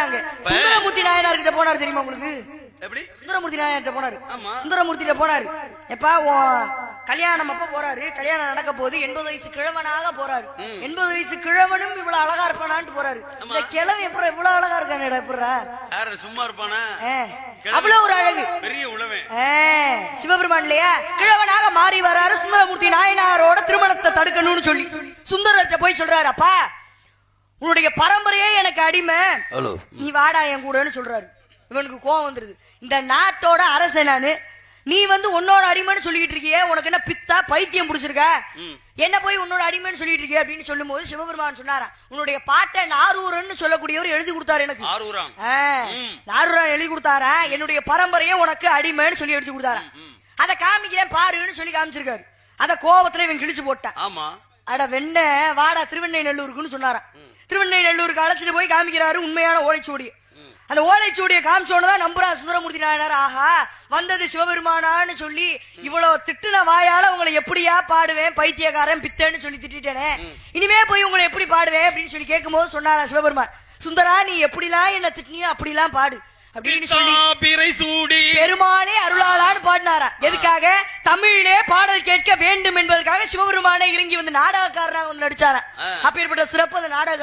நாங்க. சுந்தரமூர்த்தி நாயனார் கிட்ட போனாரு தெரியுமா உங்களுக்கு? எப்படி? சுந்தரமூர்த்தி நாயனார் போனாரு. ஆமா. சுந்தரமூர்த்திட்ட போனாரு. எப்பா கல்யாணம் அப்ப போறாரு, கல்யாணம் நடக்க போது 80 வயசு கிழவனாக போறாரு. 80 வயசு கிழவனும் இவ்வளவு அழகா இருப்பானான்னு போறாரு. இந்த கிழவன் எப்ப இவ்வளவு அழகா இருக்கானே எப்படா? யாரு சும்மா இருப்பானா? அவ்வளவு ஒரு அழகு, பெரிய உழவன் சிவபெருமான் இல்லையா? கிழவனாக மாறி வராரு. சுந்தரமூர்த்தி நாயனாரோட திருமணத்தை தடுக்கணும்னு சொல்லி சுந்தரத்தை போய் சொல்றாரு, அப்பா உன்னுடைய பரம்பரையே எனக்கு அடிமை, நீ வாடா என் கூடன்னு சொல்றாரு. இவனுக்கு கோவம் வந்துருது. இந்த நாட்டோட அரசன் நானு, நீ உன்னோட அடிமைன்னு சொல்லிட்டு இருக்கியே, உனக்கு என்ன பித்தா பைத்தியம் பிடிச்சிருக்க? என்ன போய் உன்னோட அடிமைன்னு சொல்லிட்டு இருக்கிய அப்படின்னு சொல்லும் போது சிவபெருமான் சொன்னாரா, உன்னுடைய பாட்டை நாரூரன்னு சொல்லக்கூடியவர் எழுதி கொடுத்தாரு எனக்கு. நாரூரான் எழுதி கொடுத்தாரா, என்னுடைய பரம்பரையே உனக்கு அடிமைன்னு சொல்லி எழுதி கொடுத்தாரா. அதை காமிக்கிறேன் பாருன்னு சொல்லி காமிச்சிருக்காரு. அத கோவத்துல இவன் கிழிச்சு போட்டான். ஆமா, அட வெண்ண வாடா திருவெண்ணை நல்லூருக்குன்னு சொன்னாராம். திருவெண்ணை நல்லூருக்கு அழைச்சிட்டு போய் காமிக்கிறாரு உண்மையான ஓலைச்சுவடி. அந்த ஓலைச்சுவடியை காமிச்சோன்னதான் நம்புறான் சுந்தரமூர்த்தி நாயனார். ஆஹா, வந்தது சிவபெருமானான்னு சொல்லி இவ்வளவு திட்டுன வாயால உங்களை எப்படியா பாடுவேன், பைத்தியக்காரன் பித்தன்னு சொல்லி திட்டேனே, இனிமே போய் உங்களை எப்படி பாடுவேன் அப்படின்னு சொல்லி கேட்கும் போது சொன்னாரா சிவபெருமான், சுந்தரா நீ எப்படிலாம் என்ன திட்டினியோ அப்படிலாம் பாடு அப்படின்னு சொல்லி பெருமாளே அருளாளான்னு பாடினாரா. எதுக்காக? தமிழிலே பாடல் கேட்க வேண்டும் என்பதற்காக சிவபெருமானே இறங்கி வந்து நாடகக்காரனாக நடிச்சாரா. அப்பேற்பட்ட சிறப்பு அந்த நாடக